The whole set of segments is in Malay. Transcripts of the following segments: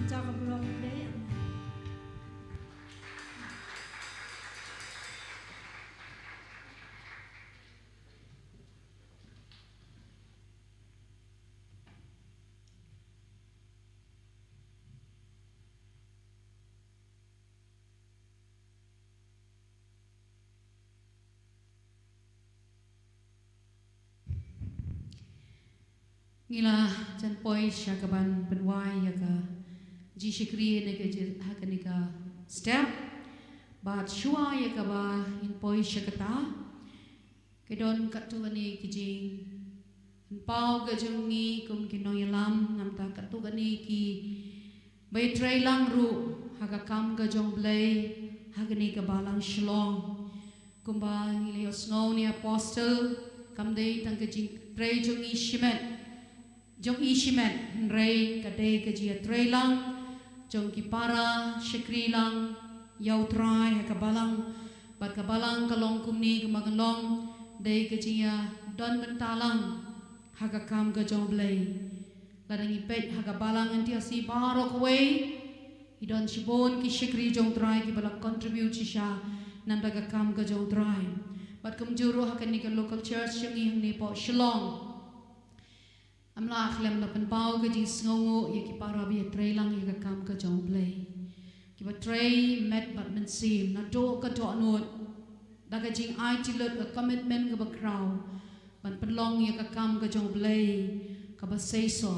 Jaka Blok Day. Ngila jan poi syakaban benwai yaka jishikri nega hakanika step bat shua yaka ba in poi syakata kedon katugani kijing pau gajongi kum kinoyalam namta katugani ki bai trailang ru hakakam gajong blay hakani kabalang shlong kumba ngilios ngau ni apostle kamdei tang kajing tray jongi shimet jong ishimet rei kadai kajia trailang jong kipara shikri lang yau trai hakabalang bat kabalang kalong kumni kemagalong dai kajia don bentalang hakakam gajong blay ladang ipet hakabalang antiasi barok way idon shibon ki shikri jong trai ki balak contribute shisha nanda kakam gajong trai bat kumjuru hakani ka local church yung ihni po shalom amla akhlem la penpau ke jing sngongo ye ki para bi trailang ye ka kam ka jong play ki ba tray met bat men sim na do ka to not da ka jing ai ti lot a commitment ka ba crow ban penlong ye ka kam ka jong play ka ba say so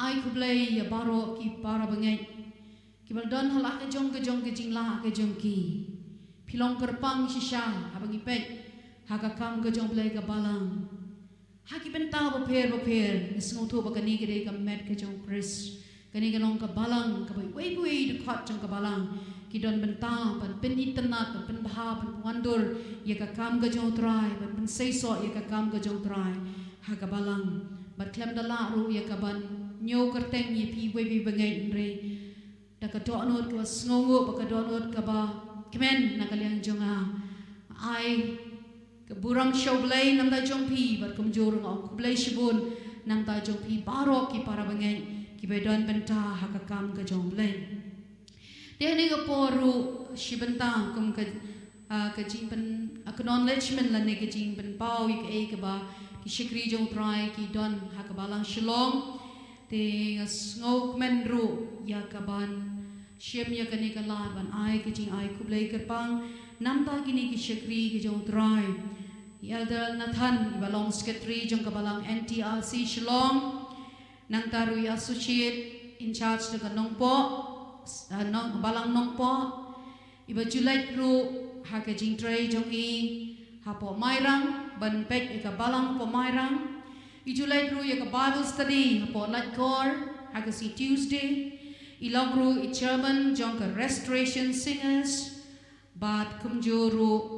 ai ku play ye baro ki para bangai ki ba don hala ka jong ke jing la ka jong ki pilong kerpang shisha abangi pet ha ka kam ka jong play ka balang haki bentau baper isngotu bakani gede ka met ka jong Chris kani ganong ka balang ka bai de khat jong ka balang ki don bentau pan pen itnat pan baha pan wandur ye ka kam ka jong trai pan seiso ye ka kam ka jong trai ha ka balang bat klem dala ru ye ka ban nyo kerteng ye pi we bangai re da ka do anot ka sngongo ba ka do anot ka ba kemen na kaliang jonga ai keburang shoblay nam da jong pi bat kumjur ngau kublay shibun nam da jong pi barok ki para bangen ki bedon benta hakakam ka jong blay dehne ga poru shibenta kum ka jing pen acknowledgement la ne ka jing pen pau ik e ka ba ki shikri jong trai ki don hakabalang shalom te ngau men ru ya ka ban shem ya ka ne ka la ban ai ka jing ai kublay kerpang nam da gini ki shikri ki jong trai Elder Nathan balong secretary jong kabalang NTRC Shalom nang tarui associate in charge de kanongpo nong balang nongpo iba Julai ru ha ka jing tray jong i ha po mairang ban pek ka balang po mairang i Julai ru ya ka Bible study ha po lat kor ha ka si Tuesday ilong ru i chairman jong ka restoration singers bat kumjuru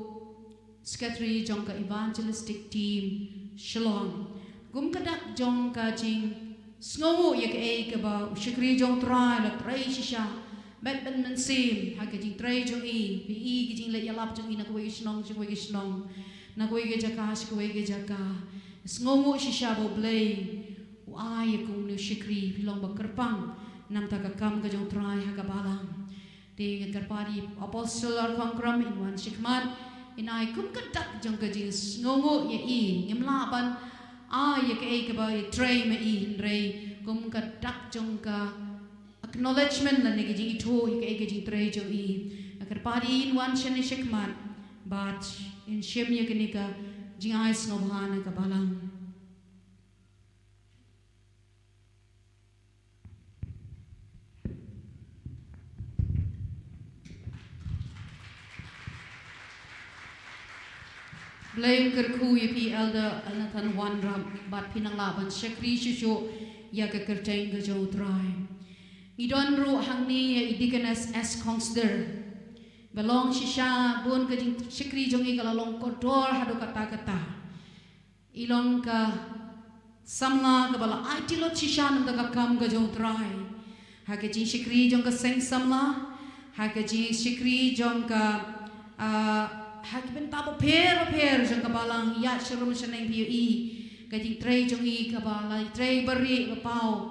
secretary jong ka evangelistic team shalom gum kadak jong ka jing sngomo ye ka e ka ba shikri jong trai la trai shisha bet ben men sim ha ka jing trai jong i bi i ki jing le yalap jong i na ko ishnong jong we ishnong na ko ge jaka ko ge jaka sngomo shisha bo blay wa ye kung ni shikri pilong ba kerpang nam ta ka kam ka jong trai ha ka balang de karpadi apostle ar kongkram in wan shikmat inai kum kadak jong ka jing sngongo ye i ngimla ban ye ka e ka ba tray me i rei kum kadak jong ka acknowledgement la ne ka jing itho ye ka e ka jing tray jong i akar padi in wan shani shikman but in shem ye ka ne ka jing ai snobhana ka balang Blame kerku ye pi elder Nathan Wanram bat pinang laban shakri shusho ya ka kerteng ka jong trai idon ru hangni ye deaconess as consider belong shisha bun ka jing shakri jong i kalalong kodor hado kata ilong ka samla ka bala aitilot shisha nam ka kam ka jong trai ha ka jing shakri jong ka seng samla ha ka jing shakri jong ka Hakiben tabo per jong kabalang ya shirum shaneng piu i kajing tray jong i kabala tray beri bapau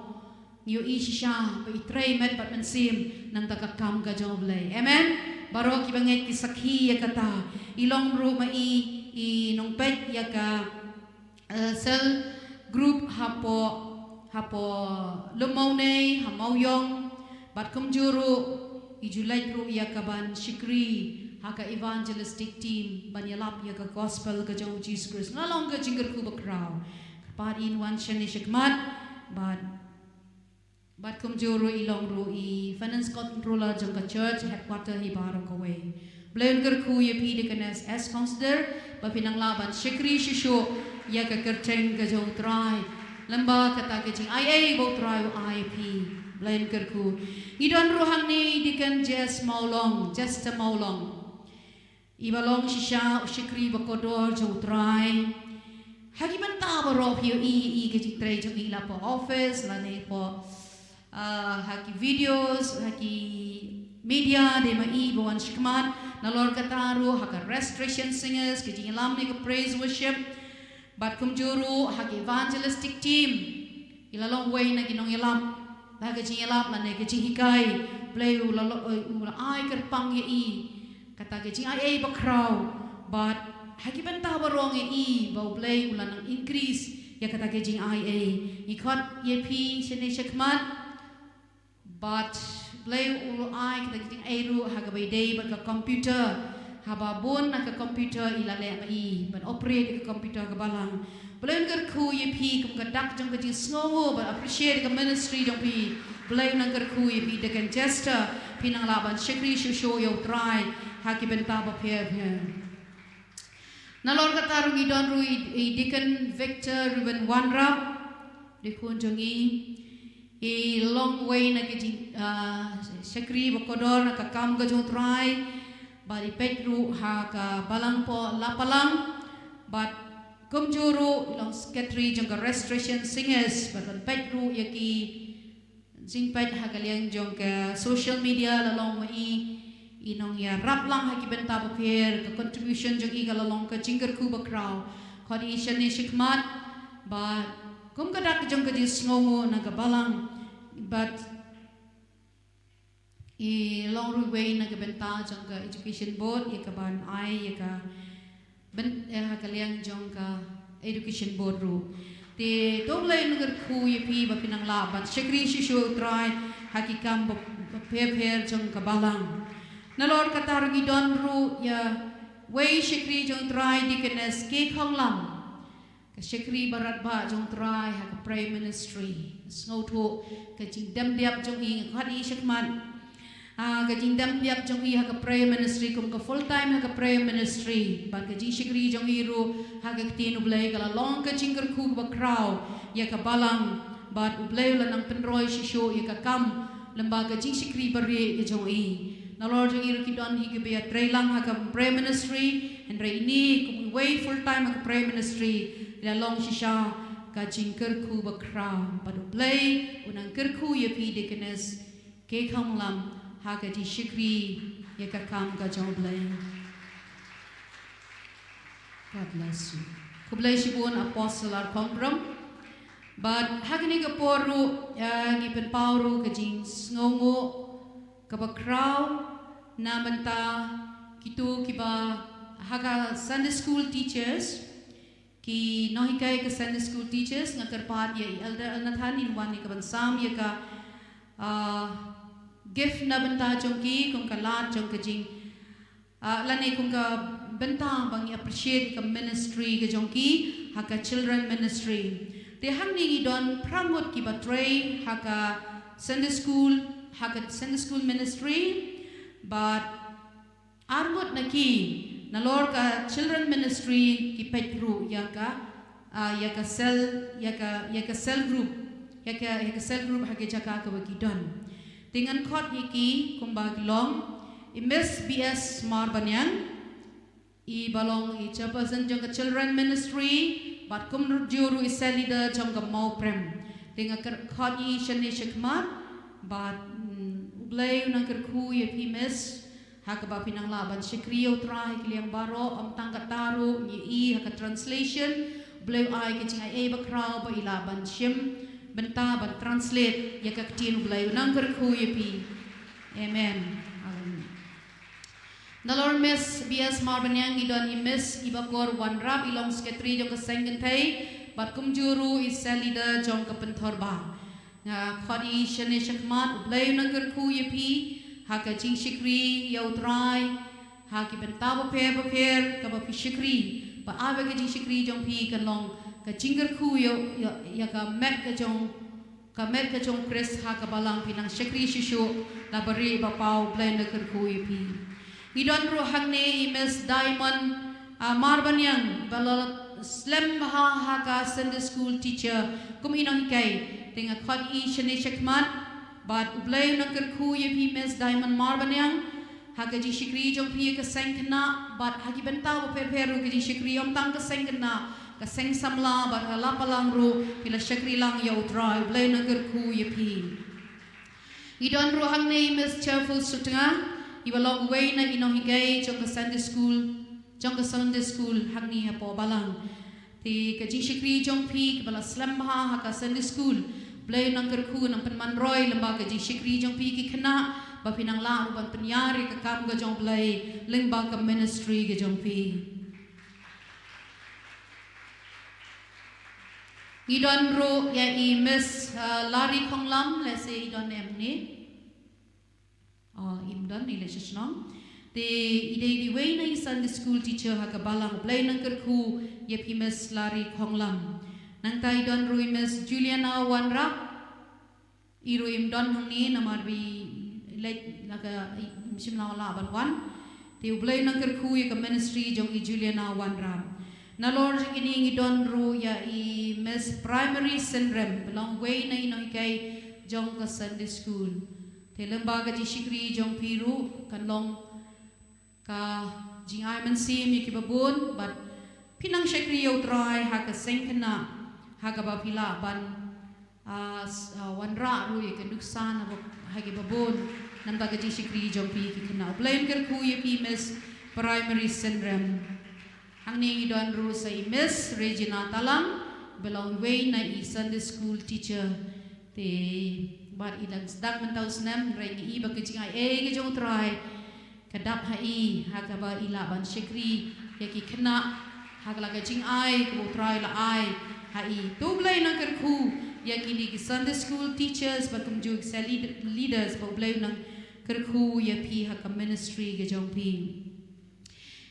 Yo isha ba itrei met bat mensim nang takakam ka joblay. Amen. Baro ki banget ki sakhi ya kata ilong ru ma i nong pet ya ka sel group hapo lumaune hamauyong bat kumjuru i julai ru ya ka ban shikri haka evangelistic team banyalap ya ka gospel ka jong Jesus Christ ngalong ka jingger ku bakraw pat in one shani shikmat bat kumjuru ilong ru i finance controller jong ka church headquarter hi baro ka way blayon ker ku ye pi dekenes as consider ba pinang laban shikri shisho ya ka kerteng ka jong try lamba kata ka jing IA bo try IP blayon ker ku idon ruhang ni deken just maulong ibalong shisha shikri bakodor jong try hagi banta baro hi i ka jing try jong ila po office la ne po haki videos, haki media, de mai bawan shikmat, nalor kataru, haka restoration singers, kejing ilam ni ke praise worship, bat kumjuru, haki evangelistic team, ilalong way na ginong ilam, dah kejing ilam, lane kejing hikai, play ula ai kerpang ye kata kejing ai bakraw, but haki bentah barong ye bau play ula nang increase, ya kata kejing ai, ikot ye pi shene shikmat. But play ulu ai kita kiting airu haga by day but ka computer haba bon na ka computer ilale mai but operate ka computer ka balang play ngar khu ye pi kum ka dak jong ka jing sngo but appreciate ka ministry jong pi play ngar khu ye pi de kan gesture pinang laban shikri show yo try haki benta ba phe nalor ka taru idon ru I Deacon Victor Ruben Wanra de kun jongi I long way na kejing shakri bakodor na kakam ka jong try bari petru ha ka balang po lapalang but kumjuru ilong sekretary jong ka restoration singers but petru yaki jing pet ha kaliang jong ka social media lalong mai inong ya rap lang ha ki benta pa pier ka contribution jong I ka lalong ka jingger ku bakraw khodi shani shikmat but kum kadak jong ka jis ngongo na kabalang but I long way na kabenta jong ka education board ya kaban ai ya ka ben kaliang jong ka education board ru te toblay nagar khu ye pi ba pinang laban shikri shisho try hakikam ba pher jong kabalang nalor katargi don ru ya way shikri jong try dikenes ke khonglam Shikri barat ba jong try ha pray ministry snowto ka jing dam diap jong I khadi shikman ka jing dam diap jong I ha pray ministry kum ka full time ha pray ministry ba ka jing shikri jong I ru ha ka tin ublay ka long ka jing ker khu ba kraw ya ka balang bat ublay la nang penroy shisho ya ka kam lamba ka jing shikri bare ka jong I na Lord jong I ki don hi ka be tray lang ha ka pray ministry and re ini kum way full time ha pray ministry long shisha ka jingker ku bakra padu play unang kerku ye pi dekenes ke khamlam ha ka di shikri ye ka kam ka jong play God bless you ku play shibun apostle ar komprom but hagni ka poru gi pen pauru ka jing sngongo ka bakraw namanta kitu kiba haga Sunday school teachers ki nohikai ka Sunday school teachers nga karpat ya elder alnathan in one ka bansam ya ka gift na benta jong ki kung ka lat jong ka jing lanay kung ka benta bang appreciate ka ministry ka jong ki ha ka children ministry te hang ni don pramot ki batray ha ka Sunday school ministry but armot na ki nalor ka children ministry ki petru ya ka cell group hake jaka ka bagidon tingan khot iki kumbag long Miss BS Marbanyang I balong I chairperson jong ka children ministry bat kum juru I cell leader jong ka mau prem tingan khot I shani shikmat bat ublay nang kerku ye pi miss Hakaba pinang laban shikriyo try kiliang baro am tangkat taru ni I haka translation blue ai kicing ai ba kraw ba ilaban shim benta ban translate ya ka tin blai nang ker khu ye pi amen. Nalor Miss BS Marbanyang idon Miss Ibakor Wanrap ilong sekretari jong kesenggen thai bat kumjuru is leader jong kepentorba nga khodi shane shakmat blai nagar khu yepi ha ka jing shikri yau trai ha ki benta ba pher ka ba shikri ba ave ka jing shikri jong pi kan long ka jingar khu yo ya ka met ka jong Chris ha ka balang pinang shikri shishu la bari ba pau blai nagar khu yepi idon ro hangne Miss Diamond Marbanyang balal slam ha ka Sunday school teacher kum inong kai tenga khot I shane shakmat bat ublay na kerku ye pi Miss Diamond Marbanyang ha ka ji shikri jong pi ka sengkna bat ha ki benta ba per ru ka ji shikri om tang ka sengkna ka seng samla bat hala palang ru pila shikri lang ya utra ublay na kerku ye pi idon ro hangne Miss Cheerful Sutanga ibalong way na inong higay jong ka Sunday school hangni ha po balang ti ka jing shikri jong pi bala slam ha ka Sunday school blay nang kerku nang penmanroy lembaga jing shikri jong pi ki khana ba pinang la ban penyari ka kam ga jong blay lembaga ministry ga jong pi idon ro ya I Miss Lari Khonglam let's say idon em ni imdan ni le shnong te idei way na Sunday school teacher ha ka balang blay nang kerku ye pi Miss Lari Khonglam nang tai don ru Miss Juliana Wanrap iru imdan hangni namar bi like laga simla la ban wan te blay nang kerku ye ka ministry jong I Juliana Wanrap na lord ini idon ru ya I Miss Primary Syndrome belong way na inoi kai jong ka Sunday school te lembaga ji shikri jong piru kan long ka jing ai man sim ye ki babun but pinang shikri yo try ha ka sengkana ha ka ba pila ban wanra ru ye ka nuksan ha ki babun nam ta ka ji shikri jong pi ki kana blame ker ku ye pi Miss Primary Syndrome hang ni don ru sai Miss Regina Talang belong way na I Sunday school teacher te bar ilang sedang mentau senam rengi iba kecing ai ke jong try kadap hai ha ka ba ila ban shikri ya ki kena ha ka kecing ai ko try la ai hai tu blai na kerku ya ki ni Sunday school teachers ba kum ju leaders ba blai na kerku ya pi ha ka ministry ke jong pi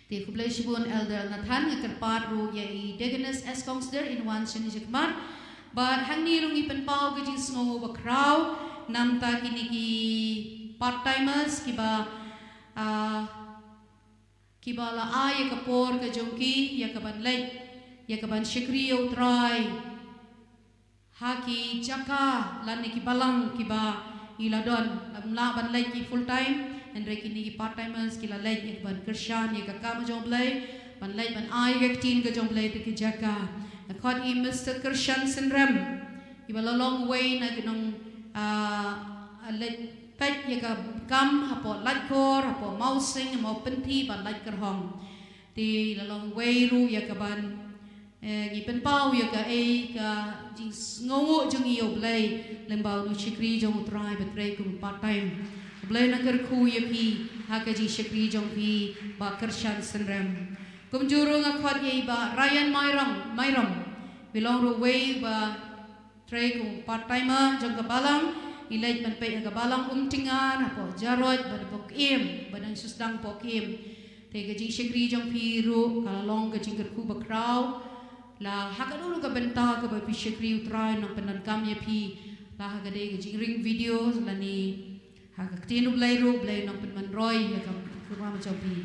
te ku blai shibun elder Nathan ngerpat ru ya I Deaconess S Kongster in one shenijikmar but hang ni rung ipen pau ke jing sngo ba kraw nam ta kini ki part timers ki ba la ya ka por ka jongki ya ka ban lek ya ka ban shikri yo try ha ki jaka lan ni ki balang ki ba ila don la ban lek ki full time and re kini ki part timers ki la lek ya ban kershan ya ka kam jong blai ban lek ban ai ka tin ka jong blai te ki jaka khot I Mr. Kirshan Syndrome iba long way na ginong let pet ya ka kam hapo latkor hapo mousing mo penti ban latkor hong ti long way ru ya ka ban gi pen pau ya ka ka jing ngo jung yo blai lembau nu shikri jong try betre kum part time blai na ker khu ya pi ha ka ji shikri jong pi ba Kirshan Syndrome kum juru nga khot ye ba Ryan Myram belong ro way ba tray ko part timer jong kabalang ilay man pe kabalang tingan apo jarod ba pok im ba nang susdang pok im te ga jing shikri jong piru kalalong ga jing kerku ba kraw la hakadulu ka benta ka ba pi shikri utray nang penan kam ye pi la ha ga de ga jing ring videos la ni ha ka tinu blay nang penman roy ya ka kurma jong pi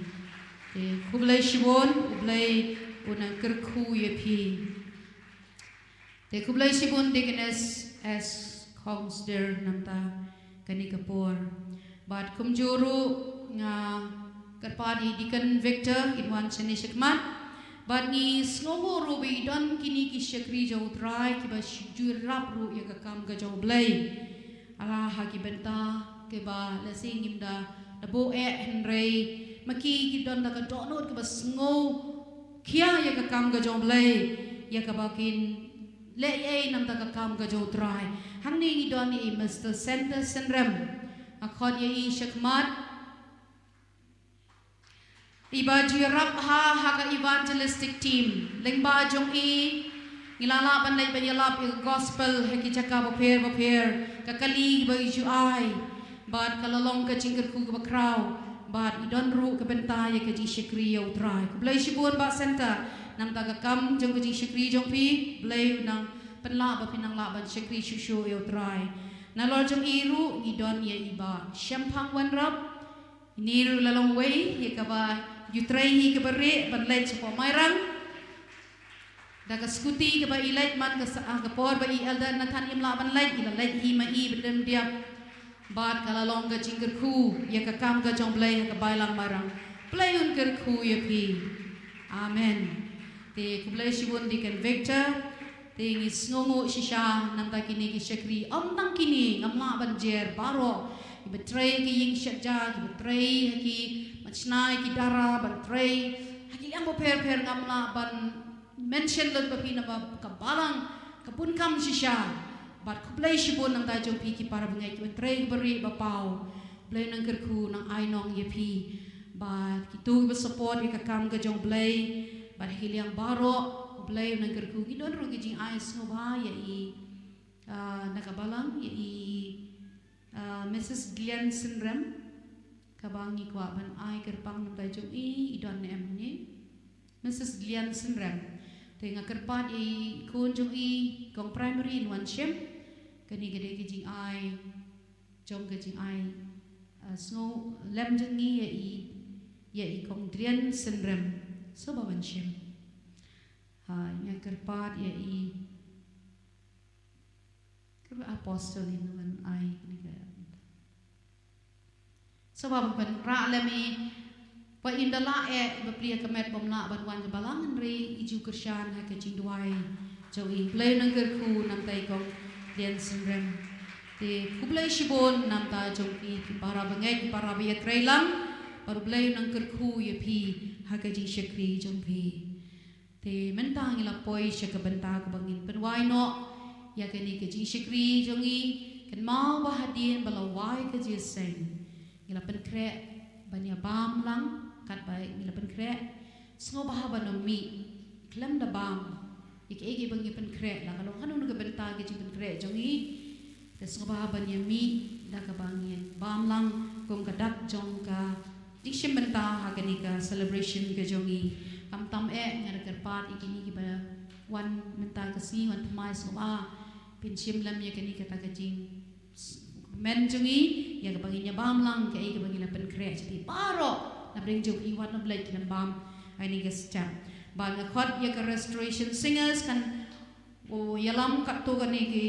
te kublay shibon blay unang kerku ye pi te kublay shibon Deaconess S Kongster namta kani kapor bat kumjuru nga karpadi Deacon Victor inwan chani shikmat bat ni sngomo rubi don kini ki shakri jaw try ki ba shujur rap ru ya ka kam ga jaw blay ala ha ki benta ke ba la singim da bo henry maki ki don da ka donot ke ba sngo kia ya ka kam ga jaw blay ya ka bakin le ye nam ta ka kam ka jo trai hang ni don ni Mr. Center Syndrome akhod ye shakmat iba jirap ha ka evangelistic team lengba jong ngilala ban lay banyalap yung gospel heki chaka bapher ka kali ba isu ai bad kalalong ka chingker ku ka kraw bad idon ru ka bentay ka ji shikri yo try ku blay shibun ba center nam ta ka kam jong ka ji shikri jong pi blay nang penla ba pinang la ban shikri shushu yo try na lord jong iru idon ye iba shampang wan rap niru lalong way ye ka ba yutray hi ka bare ban lay sa pamairang daga skuti ke ba ilait man ke ka por ba i elda nathan imla ban lait ila lait hi ma i bedem dia bat kala long ka jingker khu ya ka kam ka jong blai ka bailang marang blai un ker khu ya pi amen te ku blai shibun di kan Victor te ngi sngomo shisha nam ta kini ki shakri om tang kini ngamla ban jer baro i betray ki ying shatja ki betray ki machnai ki dara ban betray haki ang bo per ngamla ban mention lot bapi nama kabalang kapun kam shisha bat kublay shibun nang tajong pi ki para bangay ki betray beri bapau blay nang kerku nang ainong yepi bat kitu ba support ka kam ka jong blay bat hiliang baro blay nang kerku gidon ro gijing ais no ba ya i nakabalang ya i Mrs. Glenn Syndrome kabangi kwa ban ai kerpang nang tajong idon em ni Mrs. Glenn Syndrome tenga kerpat i kunjung i kong primary in one shem kani gede kijing ai jong kijing ai snow lem jeng ni ya i kong drian syndrome so ba one shem nga kerpat ya i kerpa apostle in one ai ni ga so ba ban ra lemi pa indala bapria kamet bomla banwan balangan re iju kershan ha ke jingduai jowi play nang kerku nam tai kong lian syndrome te kublai shibon nam ta jongpi ki para bangai ki para bia trailang paru play nang kerku ye pi ha ke ji shakri jongpi te mentang ila poi shaka benta ka bangin penwai no ya ke ni ke ji shakri jongi kan mau bahadien balawai ke ji seng ila penkre banya bam lang kat baik mila penkre sngo bahaba no mi klem da bam ike bangi penkre la kalau kanu nuga benta ge penkre jongi te sngo bahaba nya mi da ka bangi bam lang kong kadak jong ka dikshem benta ha gani ka celebration ke jongi kam tam ngar kerpat ikini ki ba wan menta ka si wan thmai so ba pinchim lam ya gani ka ta ka jing men jongi ya ka bangi nya bam lang ke bangi la penkre ti paro na bring jog iwan na blay kinang bam ay ni gastam ba nga khot ya ka restoration singers kan o yalam ka to gani ki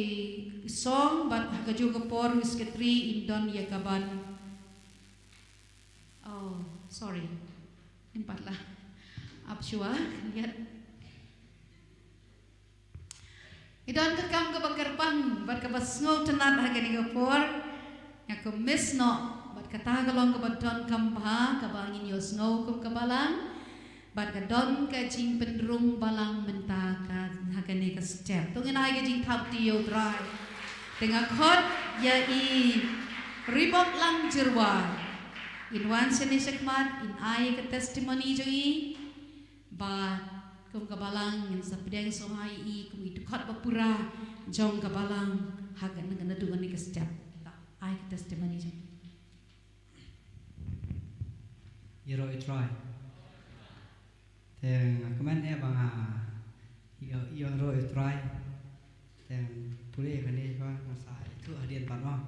song but ka jog por misketri indon ya ka ban oh sorry impat lah apshua lihat idon ka kam ka bangkerpan bat ka basngo tenat ha gani ka por ya ka miss no katagalong kabadon kampa kabangin yo snow kum kabalang bat kadon ka jing pendrung balang mentaka hakane ka step tungin ay ka jing tap ti yo dry tenga khot ya i ribok lang jirwa in one sene sekmat in ay ka testimony jo i ba kum kabalang in sa pedeng so ay i kum itu khot bapura jong kabalang hagan na duan ni ka step ay ka testimony jo Yero itrai, then comment bang yero itrai, then pulih kan ni apa ngasai itu hadiah panwa.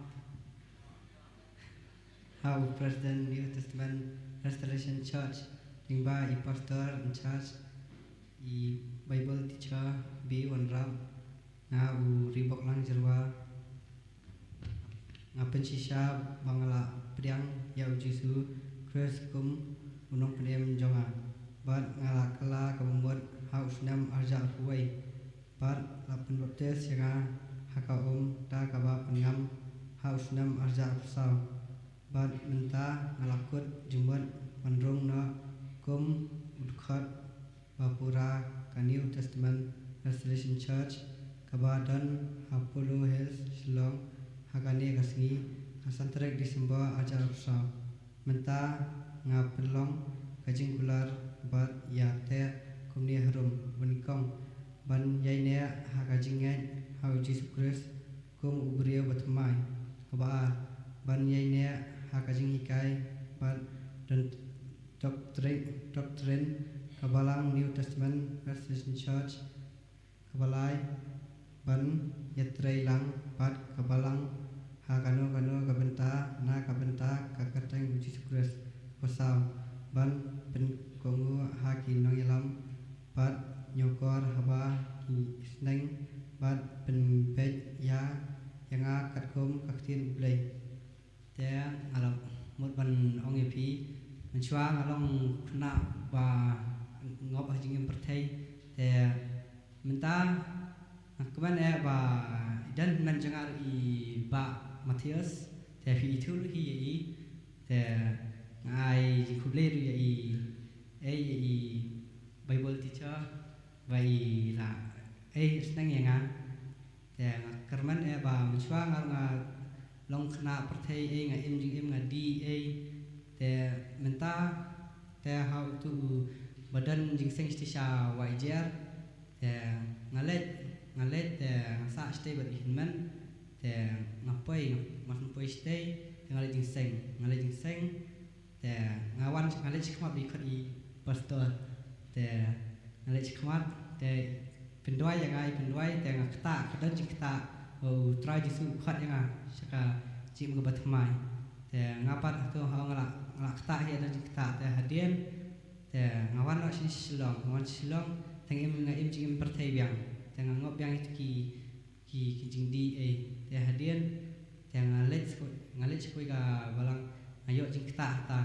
How President New Testament Restoration Church, lingba i pastor in church, i Bible teacher bi wanram, ngau ribok lang jerwa, ngapen sisa bangala priang yau jisu. Chris kum unong pendem jonga bat ngala kala kemut haus nam arja kuai bat lapen baptis yang haka ta kaba pengam haus nam arja sau bat menta ngalakut jumbat mandrung na kum udkhat bapura ka New Testament Restoration Church kabadan Apollo Health Shillong hakani kasngi asantrek Disember aja usah menta ngapelong kajing kular bat ya te kumni harum bunikong ban yaine hakajingen hau Jesus Christ kum ubrio batmai kaba ban yaine hakajing hikai bat dan doctrine kabalang New Testament Christian Church kabalai ban yatrai lang bat kabalang hakano kabenta na kabenta kakateng Jesus Christ pasal ban pen kongu haki nong yalam bat nyokor haba sneng bat pen pej ya yanga katkom kaktin blay te alam mut ban ong epi menchua ngalong kena ba ngop hajing pertai te menta keban ba dan nan jangar i ba Matthias te fi itul hi te ngai kuble ru i Bible teacher vai la snang yanga te kerman ba menchua ngal long kena pertai ngai im jing im ngadi te menta te how to badan jingseng stisha wajer te ngalet te sa stay ber ihman te ngapai stay te ngalet jingseng te ngawan ngalet chikmat bi khadi pastor te ngalet chikmat te pendoi te ngakta kadan jikta try jisu khat yanga saka jim gabatmai te ngapat tu ha ngalakta hi dan jikta te hadien te ngawan lo silong teng im jing pertai biang te ngop biang itu ki jing di te hadien te ngalet skoi ga balang ayo jikta ta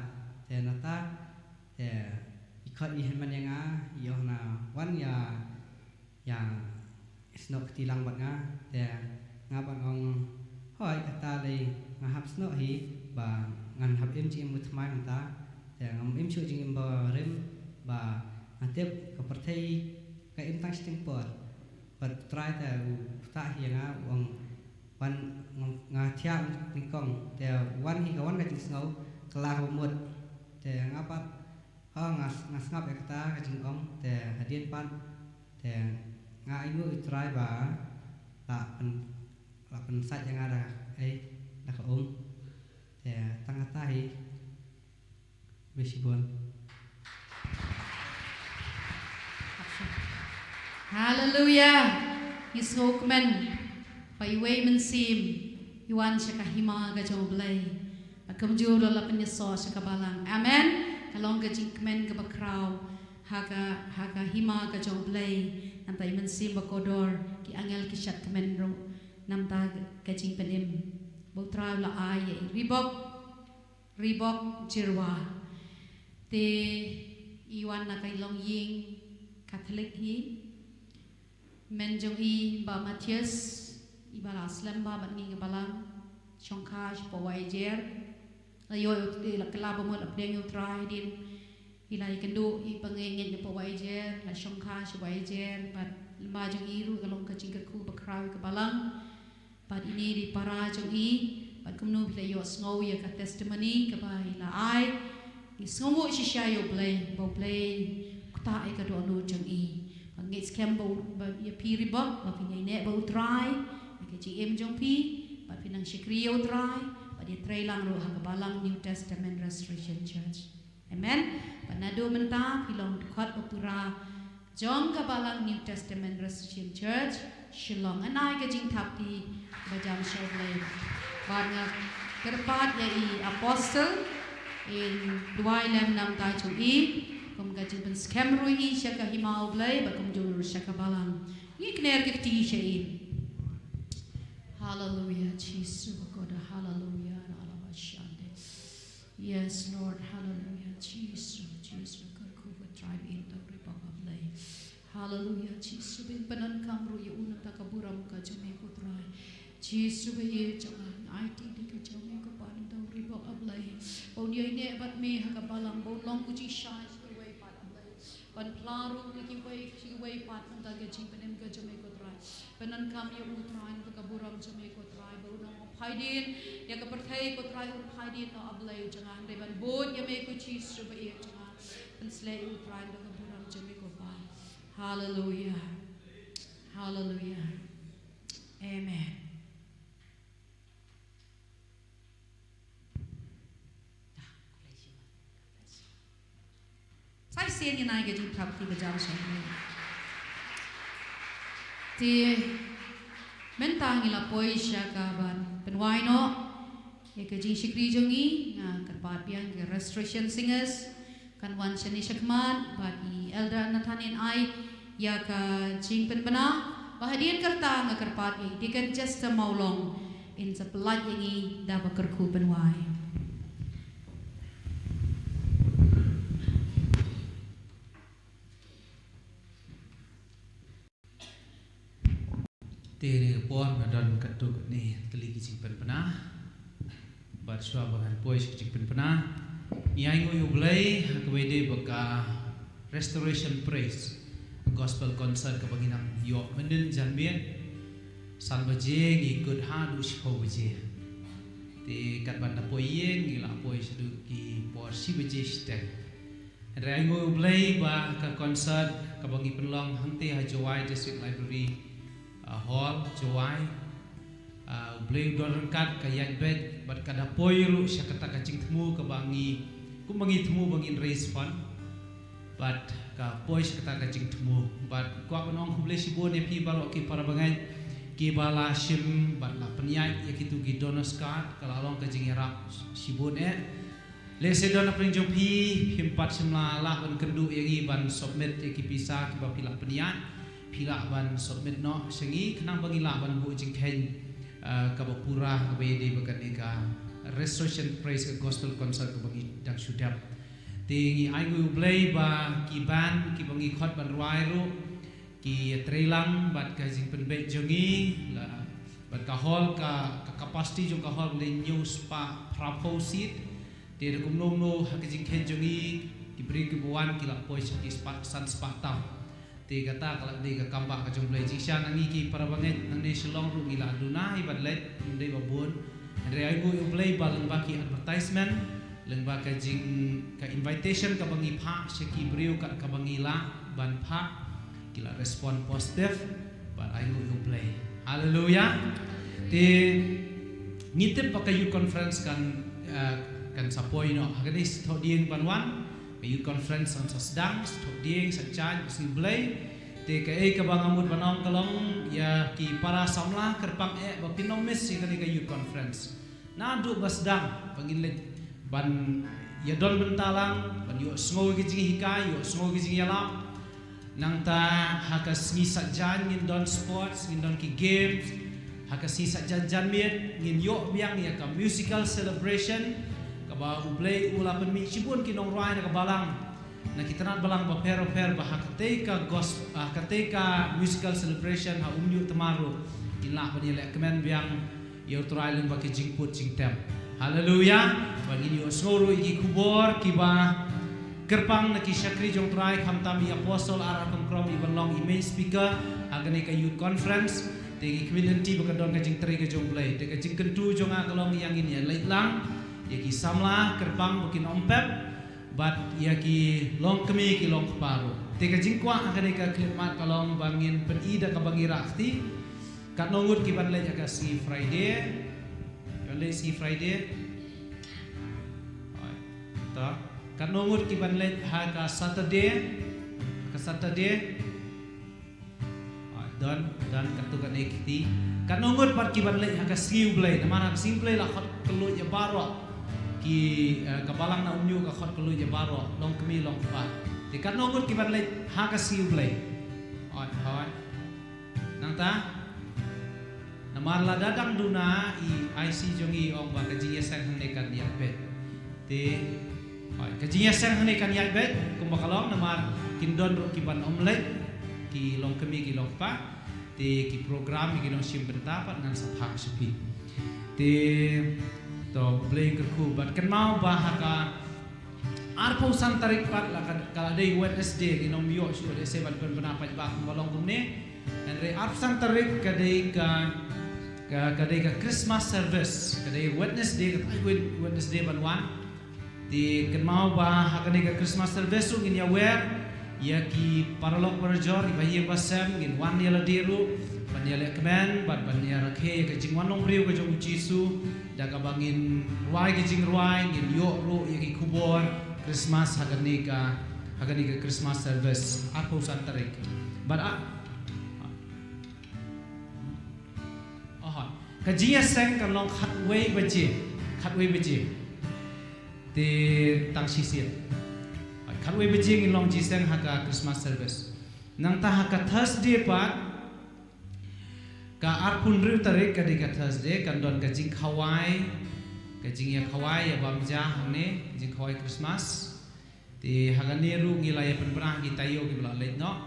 te nata te ikot di man yang yo na wan ya snok tilang bat nga te ngapan ong hoi kata le ngahap snok hi ba ngan hab im jing mutmai menta te ngam im chu jing ba rem ba atep ka pertai ka im tang sting por but try te ta hi nga ong wan ngathia tingkong te wan hi ka wan ka jing snau kala mut te ngapat ngas ngap ekta ka jing ong te hadien pan te nga imu try ba la pen sat yang ada dah ka te tangata hi besibon. Hallelujah. Isokmen paiway men sim iwan siya kahima ga joblay akamju lo lapan so siya kabalang amen kalong ga jingkmen ga bakraw haga hima ga joblay antay men sim bakodor ki angel ki shat kemen ro namta ga jingpenim botra la ay ribok jirwa te iwan na kay long ying Catholic hi menjong i ba Matthias ibala aslam ba ngi balang chongkaj pawaijer ayo la kelaba mo la pleng utrai din ilai kendo i pangengin de pawaijer la chongkaj pawaijer pat lemba jong i ru kalong kacing ku bakraw ke balang pat ini di para jong i pat kumno bila yo snow ya ka testimony ka ba ila ai isngomo shisha yo play ta ai ka do no jong i ngits kembo ya piri ba pinai ne ba utrai ke GM jong pi ba pinang shikrio utrai ba dia trai lang ro ha balang New Testament Restoration Church amen panado menta pilong khat opura jong ka balang New Testament Restoration Church Shillong anai ka jing thapti ba jam shoble ba nga kerpat ya i apostle in duai lem nam ta chu i kum gajin ben scam rui shaka himau blai ba kum jul shaka balang ikner ke ti shei hallelujah Jesus God hallelujah alaba shande yes Lord hallelujah Jesus God ku tribe in the riba blai hallelujah Jesus bin panan kam ru yu una takaburam ka jume ku trai Jesus ye jangan IT di jume ku pan the riba blai on ye ne bat me ha ka balang bo long ku chi shai pan plaru ki way pat nang ga jing penem ga jome ko trai Penan kam ya utrain ke kaburam jame ko trai baru nang phaidin ya ka perthai ko trai ur phaidin no ablai jangan reban bod ya me ko cheese suba e jangan penslay utrain ke kaburam jame ko ba. Hallelujah. Hallelujah. Amen. Sai sen ni nai ke jing thap ti ke jam sen ni. Ti mentang ila poi sya ka ban penwai no ye ke jing shikri jongi nga karpat piang ke restoration singers kan wan shani shakman ba i elder nathanin ai ya ka jing penbana bahadian karta nga karpat ye dikan just a maulong in sa pelat yengi da bakerku penwai. Tere pon badan katuk ni teligi simpan pernah barsua bahan pois simpan pernah yang ngoyo belai kewede baka restoration praise gospel concert kebanginam yo menden janbian san baje ngikut hadu sipo baje te kat banda poyen ngila pois du ki por si baje stek yang ngoyo belai ba ka concert kebangi penlong hangte hajawai district library hall jawai beliau dorangkat kayak bed bat kada poiru sya kata kacing temu ke bangi ku bangi temu bangin raise fund bat ka poi sya kata kacing temu bat ku abang ku beli sibon ya pi balok ki para bangai ki bala sim bat la penyai ya kitu gi donors card kala long kacing irap sibon le se dona prinjong pi himpat semla la ban kendu yang ban submit ya ki pisah ki ba pila penyai pila ban submit no sengi kenang bangi la ban bu jing ken ka bapura bede bakanika restoration praise gospel concert ka bangi dak sudap tingi ai gu play ba ki ban ki bangi khot ban ruairu ki trelang bat ka jing penbe jongi la bat ka hall ka capacity jong ka hall le news pa proposit de kum nom no ha ka jing ken jongi ki bri ki buan ki la pois ki spat san spata tiga tak kalau tiga kambak kacung belai jisya nangi ki para banget nang ni selong ru gila duna ibat let ndai babun ndai ai bu belai ba lengba ki advertisement lengba ka jing ka invitation ka bangi pha seki briu ka bangi la ban pha kila respon positif ba ai bu belai haleluya ti ngitip pakai youth conference kan sapoi no hagadis thoding banwan youth conference on sedang stop ding sajan besi belai te ke ka bangamut banong kalong ya ki para samlah kerpang bapinomis si kali ka youth conference na du basdang pangilit ban ya don bentalang ban yo sngo ki jing hikai yo sngo ki jing yalam nang ta hakas ni sajan ngin don sports ngin don ki games hakas ni sajan janmiet ngin yo biang ya ka musical celebration ba ublay ulapan mi sibun kinong ruay na kabalang na kita na balang ba pero ba kateka gospel kateka musical celebration ha umyu tamaru kinla pa nila kemen biang yo try lang ba ki jingput jingtem haleluya bagi yo soro iki kubor kiba kerpang na ki syakri jong try khamtami apostle ara kongkrom ibang long main speaker agani ka youth conference tegi community bakadon ka jing tri ka jong blay tegi jing kentu jong akalong yang ini lait lang yaki samla kerbang bukin ompep bat yaki long kemi ki long paru teka jingkwa akan eka klipmat kalong bangin penida ka bangi rakti kat nongut ki ban le jaga si Friday yon le si Friday ta kat nongut ki ban le ha ka Saturday dan katukan ekti kat nongut pat ki ban le ha ka siu blay namana siu blay la khot kelu ya baro ki kabalang na unyu ka khot kelu je baro long kemi long pa ti kan nongut ki ban le ha ka siu blai oi nang ta namar la dadang duna i IC jongi ong ba ka jiya sang hne kan ya bet ti oi ka jiya sang hne kan ya bet kum bakalong namar kindon ro ki ban omlet ki long kemi ki long pa ti ki program ki long sim bentapat ngan saphak sepi ti to blay kerku bat kan mau bahaka arpo santarik pat la kala dei Wednesday ginom yo su de sebat ben penapat ba balong kumne Andre arpsan tarik kadai ka Christmas service, kadai Wednesday banwan. Di kenmau ba hakani ka Christmas service ung in yawer ya ki paralok berjor ibahi basam gin wan ya ladiru ban ya lekmen ban ya rakhe ka jingwan long riu ka jong Jisu da ka bangin ruai ka jing ruai gin yo ro ya ki kubor Christmas hakani ka Christmas service aku santarik but ka jia sang kan long khatwei baje di tang sisir. Khatwei baje ngin long jiseng haka Christmas service. Nang ta haka Thursday pat ka arpun riu tarik ka di ka Thursday kan don ka jing khawai ya bamja hangne jing khawai Christmas. Ti hagani ru ngilaya penperah kita yo ki bela leit no.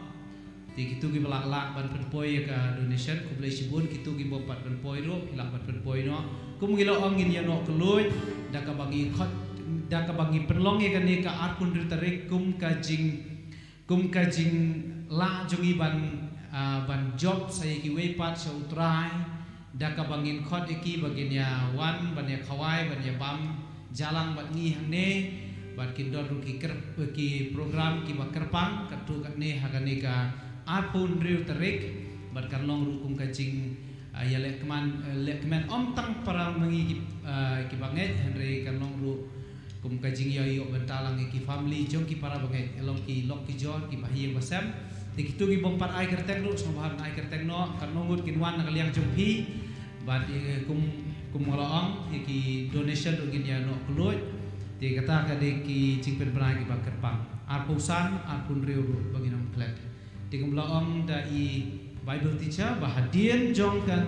Ti kitu ki bela lak ban penpoi ka donation ku blai sibun kitu ki bopat penpoi ru hilak ban penpoi no. Ku mengilo ongin ya no keluy da ka bagi khot da ka bagi penlong ye kan ka arpun ru tarik kum kajing la jongi ban job saya ki wepat sa utrai da ka bangin khot iki bagin ya wan ban ya khawai ban ya bam jalang ban ngi hangne ban kindor ru ki program ki bakerpang katu katne hagane ka arpun ru tarik ban kan long ru kum kajing ya lekman om tang parang mengi ki banget Henry kan long ru kum kajing yo bentalang ki family jong ki para banget elong ki lok ki jor ki bahi basam ti kitu ki bompat ai kerteng ru sobahan ai kerteng no kan nongut kinwan nakaliang jong pi bat kum ngoloong ki donation ru gin ya no kluj ti kata ka de ki jingpen pernah ki bakerpang arpusan arpun riu ru banginam klek ti kum laong da i Bible teacher bahadian jong kan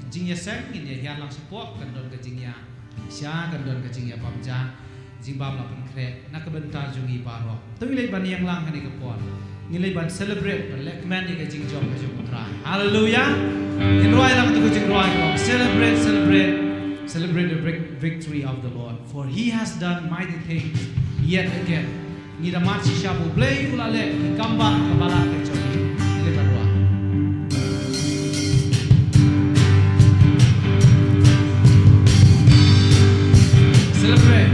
jing ya sang gin ya hialang sepok kan don ka jing ya sya kan don ka jing ya pamja jing bam la pen kre nak bentar jungi paro tu ngilai ban yang lang hani kapon ngilai ban celebrate ban lekman ni ka jing jong ka jong putra hallelujah in roi lang tu jing roi ko celebrate the victory of the Lord for he has done mighty things yet again ni da mat shabu play ulale ki kamba kabala ka jong ngilai ban roi celebrate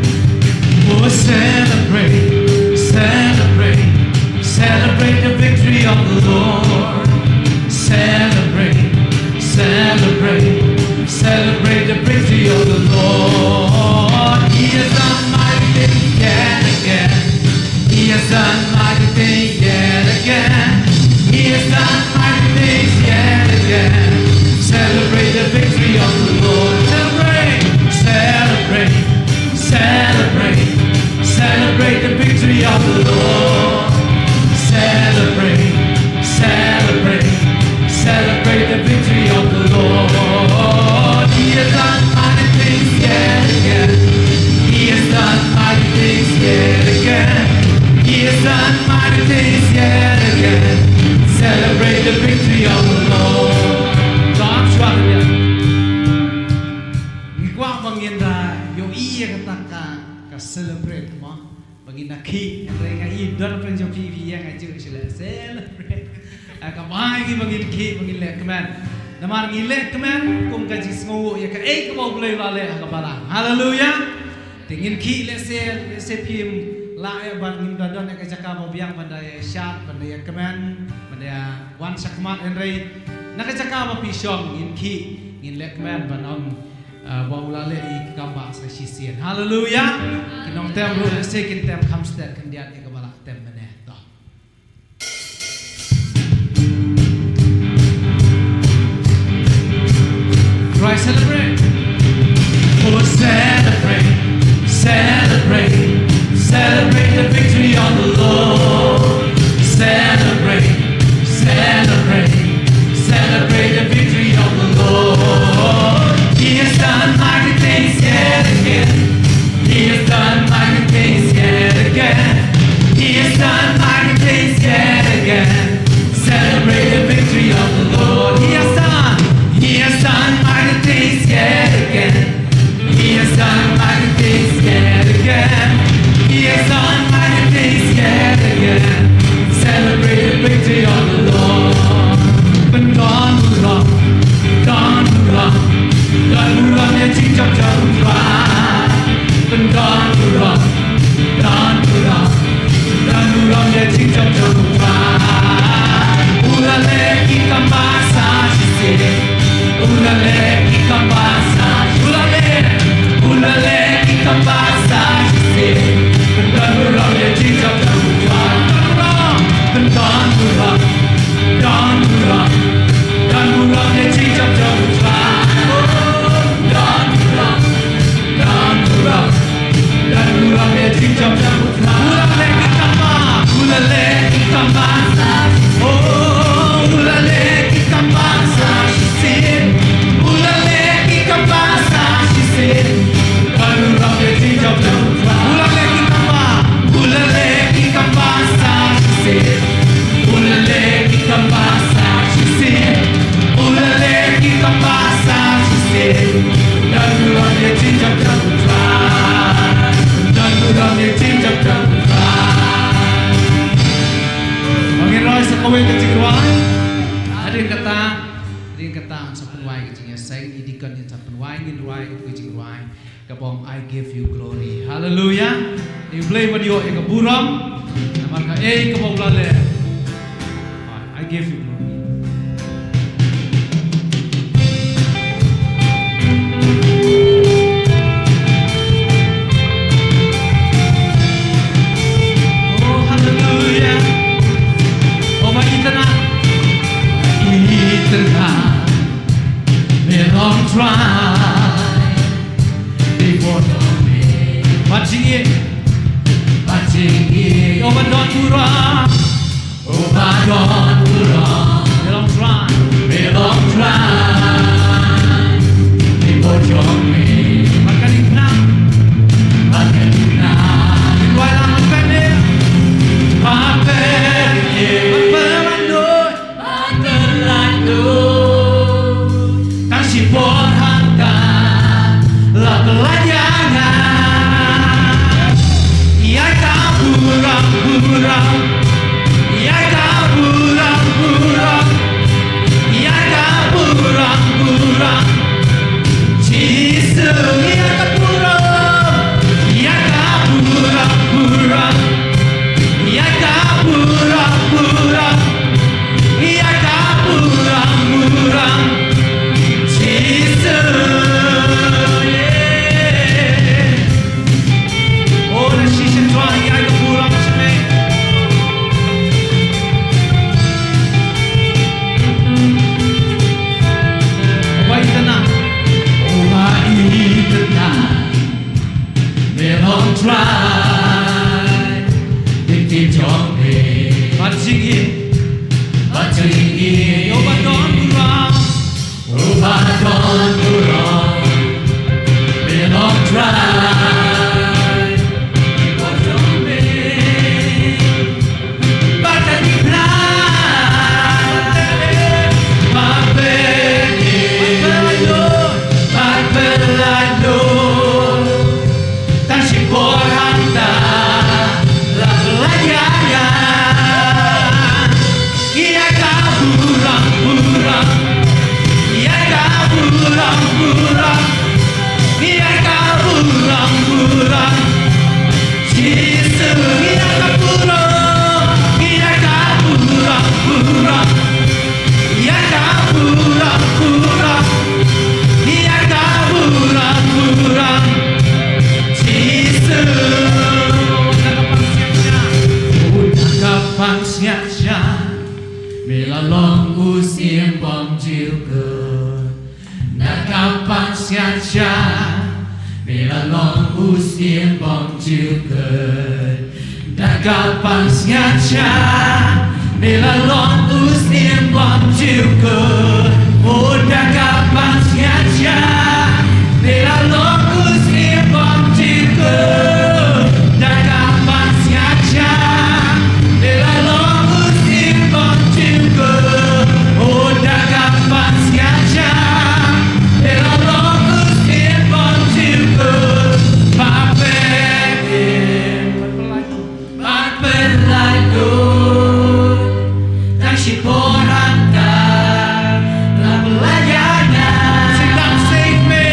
oh celebrate the victory of the Lord celebrate the victory of the Lord he has done mighty things yet again he has done mighty things yet again he has done mighty things yet again celebrate the victory of the Lord celebrate the victory of the Lord celebrate the victory of the Lord he has done mighty things yet again he has done mighty things yet again he has done mighty things yet again celebrate the victory of the Lord God swallow ngikuang bangin da yo iya kataka ka celebrate mo bagi nakhi mereka idol penjo pivi yang aja sila celebrate akamai ki bagi nakhi bagi lekman namar ngi lekman kum ka jisngo ya ka ei ka bau blai lale akabala haleluya tingin ki le se pim la ya ban ngim dadon ka jaka mo biang bandai syat bandai kemen bandai wan sakmat enrei nakajaka mo pisong ngin ki ngin lekman banom Baulale i kamba sa sisian. Hallelujah. Kinong tem ru second tem comes that kandian e kabala tem mene to. Try celebrate. Oh celebrate the victory of the Lord. Celebrate the victory of the Lord. He has done mighty things yet again. He has done mighty things yet again. He has done mighty things yet again. Celebrate the victory of the Lord. He has done mighty things yet again. He has done mighty things yet again. He has done mighty things yet again. Celebrate the victory of the Lord. đón murong để chính trong trong qua ulale ikambasa shise ulale ikambasa ulale ikambasa shise đón murong để chính trong trong qua đón murong để chính trong trong qua đón murong để chính trong trong qua ulale ikambasa oh ulale ikambasa shise ulale ikambasa shise đón murong để chính trong trong qua ulale ikambasa shise ulale ikambasa shise ulale ikambasa shise đón murong để chính trong trong qua đón murong để chính trong trong qua Roy sa kawin ka jingwai adin kata sa penwai ka jingya sang idikan ni sa penwai ngin ruai ka jingwai ka bom I give you glory hallelujah ni blay madio e ka buram namar ka e ka bom lale I give you glory Long try before me watching it over don murah long try before me makan ikhlas why lang pendek si porhanta la pelayangan ia kaburang ia kaburang Jesus ia kaburang ia kaburang ia kaburang Try dictate your way watching it over don murong be long try before your way baca di pelado tan si porhanta la pelayangan ia kaburang ia kaburang Jesus ia kaburang ia kaburang ia kaburang kapan siap-siap bila long usim bom juga nak kapan siap-siap bila long usim bom juga nak kapan siap-siap bila long usim bom juga udah kapan siap-siap bila long usim bom juga nak kapan siap-siap bila long usim bom juga udah kapan siap-siap bila long usim bom juga Papelado tak si porhanta la pelayangan sedang save me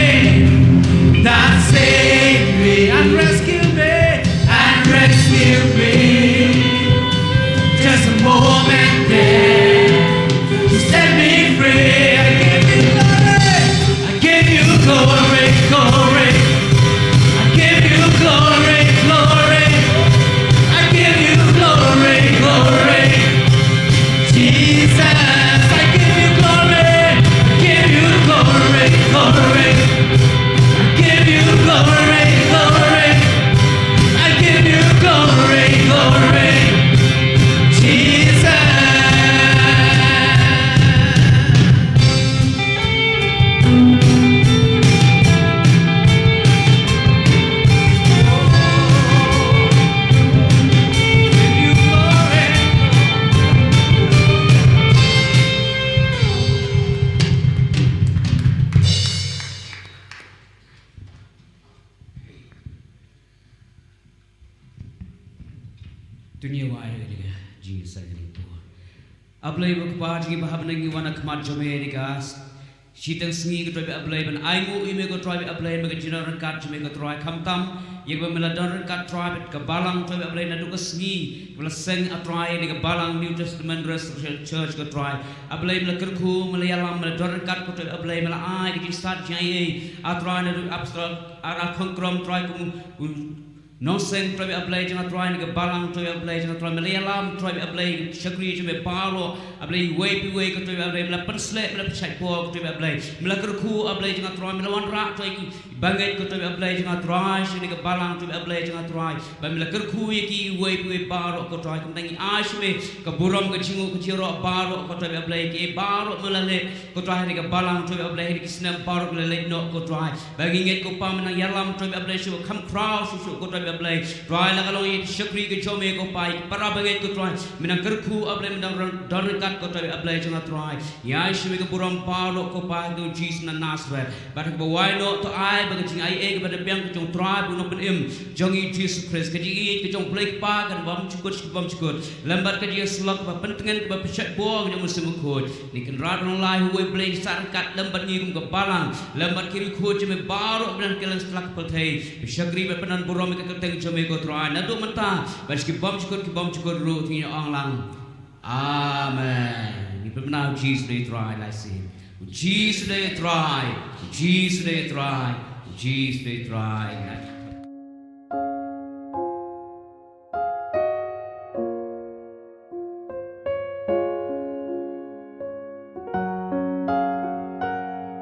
dunia wai diga ji sa gripo ablay bakpa ji bahab nangi wana kmat jome diga Shitang sengi ko troy ablay ban aimu ime ko troy ablay mega jinar kat jome ko troy kamtam yek ba meladon kat troy ka balang troy ablay na duka sengi bala seng atroy ni ka balang New Testament Church ko troy ablay mela kerku malayalam meladon kat ko troy ablay mela ai ki start jai atroy na du abstral ara khongkrom troy ko Noseng troy ablay jangan troy ni ke balang troy ablay jangan troy Malayalam troy ablay syakri jangan palo ablay way ke troy ablay mela pensle mela pesai po troy ablay mela kerku ablay jangan troy mela wan rak troy bangai ke troy ablay jangan troy sini ke balang troy ablay jangan troy mela kerku ki way palo ko troy kentangi asme ke buram ke jingu ke ciro palo ko troy ablay ke palo mela le ko troy ni ke balang troy ablay ni kisnam palo mela le no ko troy bagi nget ko pam nang yalam troy ablay shu kam cross shu ko troy ablay try la kalau ini syakri ke chome ko pai para bagai ko try minang kerku ablay minang darkat ko try ablay jangan try ya shime ke buram palo ko pai do Jesus na Nazareth badak bawai no to ai bagai jing ai ke pada biang ke jong try buno penim jongi Jesus Christ ke ji ke jong play pa kan bam cukur lambat ke dia selak ba pentengan ke ba pesat buang yang musim khod ni kan rat nang lai huai play sarkat lambat ni ke balang lambat kiri khod jeme baro benan kelan selak pelthai syakri ba penan buram ke keteng jome ko try na do mata bas ki bom cukur ru thi ong lang amen ni pemna Jesus they try like say Jesus they try